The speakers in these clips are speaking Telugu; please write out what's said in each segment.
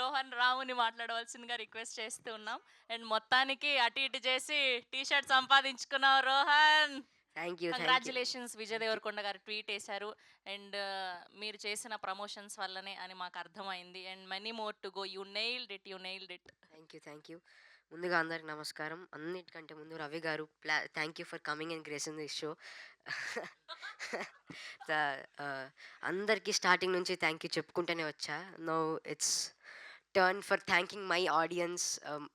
రోహన్ రావుని మాట్లాడవలసిందిగా రిక్వెస్ట్ చేస్తూ ఉన్నాం. అండ్ మొత్తానికి అటు ఇటు చేసి టీ షర్ట్ సంపాదించుకున్నావు Rohan. Thank you. Thank you. Congratulations. Vijay thank you. Devarakonda గారు ట్వీట్ వేశారు. అండ్ మీరు చేసిన ప్రమోషన్స్ వల్లనే అని మాకు అర్థమైంది. And many more to go. You nailed it, you nailed it. Thank you. Thank you. ముందుగా అందరికి నమస్కారం. అన్నిటికంటే ముందు Ravi garu thank you for coming and gracing this show. అందరికీ స్టార్టింగ్ నుంచి థ్యాంక్ యూ చెప్పుకుంటూనే వచ్చా. Now it's turn for thanking my audience,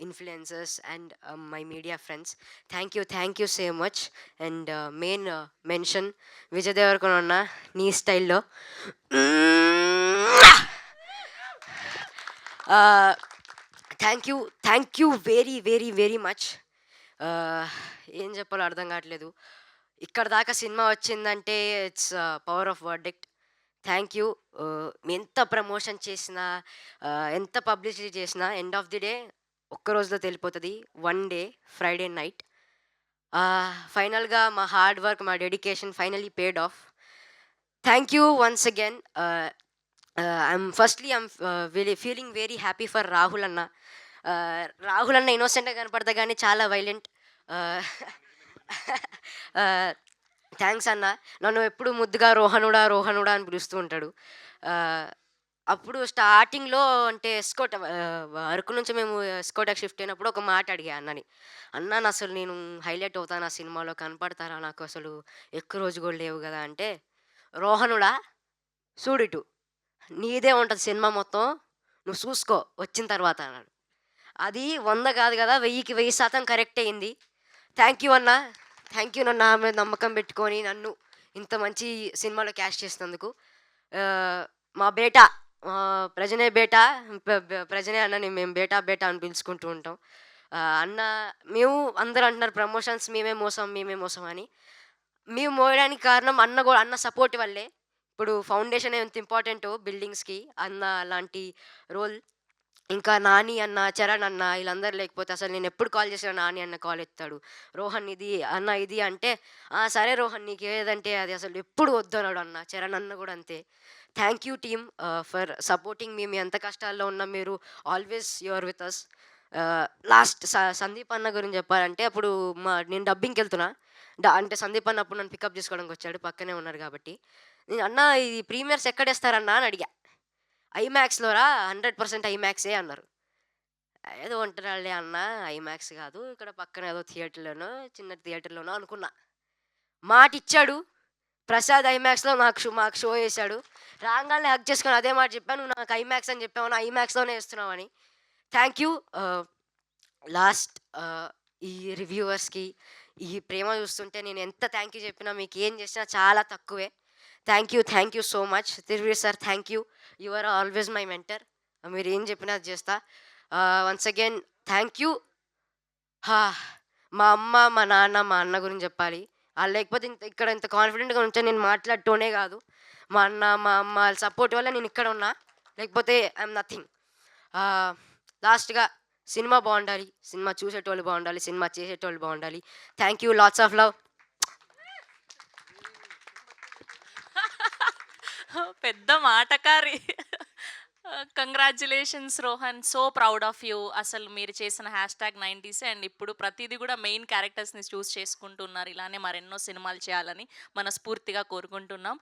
influencers and my media friends. Thank you so much. And main mention Vijay Deverakonda అన్న, నీ స్టైల్లో థ్యాంక్ యూ వెరీ మచ్. ఏం చెప్పాలో అర్థం కావట్లేదు. ఇక్కడ దాకా సినిమా వచ్చిందంటే its power of verdict. Thank you. ఎంత ప్రమోషన్ చేసినా, ఎంత పబ్లిసిటీ చేసినా, ఎండ్ ఆఫ్ ది డే ఒక్క రోజులో తెలిపోతుంది. వన్ డే ఫ్రైడే నైట్ ఫైనల్గా మా హార్డ్ వర్క్, మా dedication finally paid of. Thank you once again. I'm feeling very happy for Rahul అన్న. రాహుల్ అన్న ఇన్నోసెంట్గా కనపడతా కానీ చాలా వైలెంట్. థ్యాంక్స్ అన్న. నన్ను ఎప్పుడు ముద్దుగా రోహనుడా రోహనుడా అని పిలుస్తూ ఉంటాడు. అప్పుడు స్టార్టింగ్లో అంటే ఎస్కోట్ అరకు నుంచి మేము ఎస్కోటకి షిఫ్ట్ అయినప్పుడు ఒక మాట అడిగా అన్నని. అన్న అసలు నేను హైలైట్ అవుతాను ఆ సినిమాలో, కనపడతారా, నాకు అసలు ఎక్కువ రోజు కూడా లేవు కదా అంటే, రోహనుడా చూడిటు నీదే ఉంటుంది సినిమా మొత్తం, నువ్వు చూసుకో వచ్చిన తర్వాత అన్నాడు. అది 100 కాదు కదా, 1000కి 1000% కరెక్ట్ అయింది. థ్యాంక్ యూ అన్న. థ్యాంక్ యూ నన్ను నా మీద నమ్మకం పెట్టుకొని నన్ను ఇంత మంచి సినిమాలో క్యాష్ చేసినందుకు. మా బేటా, ప్రజనే బేటా, ప్రజనే అన్నని మేము బేటా బేటా అని పిలుచుకుంటూ ఉంటాం. అన్న మేము అందరూ అంటున్నారు ప్రమోషన్స్ మేమే మోసం అని. మేము మోయడానికి కారణం అన్న సపోర్ట్ వల్లే. ఇప్పుడు ఫౌండేషన్ ఎంత ఇంపార్టెంటో బిల్డింగ్స్కి, అన్న లాంటి రోల్. ఇంకా నాని అన్న, చరణ్ అన్న వీళ్ళందరూ లేకపోతే అసలు నేను ఎప్పుడు కాల్ చేసినా నాని అన్న కాల్ ఎత్తాడు. రోహన్ ఇది అన్న ఇది అంటే, సరే రోహన్ నీకు ఏదంటే అది, అసలు ఎప్పుడు వద్దన్నాడు అన్న. చరణ్ అన్న కూడా అంతే. Thank you team for supporting me. మీ ఎంత కష్టాల్లో ఉన్నా మీరు always your with us. Last Sandeep అన్న గురించి చెప్పాలంటే, అప్పుడు నేను డబ్బింగ్కి వెళ్తున్నా. అంటే సందీప్ అన్న అప్పుడు నన్ను పికప్ చేసుకోవడానికి వచ్చాడు, పక్కనే ఉన్నారు కాబట్టి. నేను అన్న ఇది ప్రీమియర్స్ ఎక్కడేస్తారన్నా అని అడిగా. ఐమాక్స్‌లో రా 100% ఐమాక్సే అన్నారు. ఏదో ఉంటున్నాడులే అన్న, ఐమాక్స్ కాదు ఇక్కడ పక్కన ఏదో థియేటర్‌లోనో చిన్న థియేటర్‌లోనో అనుకున్నా. మాటిచ్చాడు. ప్రసాద్ ఐమాక్స్‌లో మాకు షో ఏశాడు. రాంగాల్నే హగ్ చేసుకొని అదే మాట చెప్పాను. నువ్వు నాకు ఐమాక్స్ అని చెప్పావు, ఐమాక్స్‌లోనే ఏస్తున్నావని. Thank you. లాస్ట్ ఈ రివ్యూవర్స్‌కి ఈ ప్రేమ చూస్తుంటే నేను ఎంత థ్యాంక్ యూ చెప్పినా, మీకు ఏం చేసినా చాలా తక్కువే. Thank you so much. Thiruveer sir thank you. You are always my mentor. మీరు ఏం చెప్పినా అది చేస్తా. Once again thank you. మా అమ్మ, మా నాన్న, మా అన్న గురించి చెప్పాలి. ఆళ్ళు లేకపోతే ఇక్కడ ఇంత కాన్ఫిడెంట్‌గా ఉంటే నేను మాట్లాడటోనే కాదు. మా అన్న, మా అమ్మ వాళ్ళ సపోర్ట్ వల్ల నేను ఇక్కడ ఉన్నా. లేకపోతే ఐఎమ్ నథింగ్. లాస్ట్‌గా సినిమా బాగుండాలి, సినిమా చూసేటోళ్ళు బాగుండాలి, సినిమా చేసేటోళ్ళు బాగుండాలి. Thank you. Lots of love. పెద్ద మాటకారి. Congratulations Rohan. So proud of you. అసలు మీరు చేసిన #90s అండ్ ఇప్పుడు ప్రతిదీ కూడా మెయిన్ క్యారెక్టర్స్ని చూస్ చేసుకుంటున్నారు. ఇలానే మరెన్నో సినిమాలు చేయాలని మనస్ఫూర్తిగా కోరుకుంటున్నాం.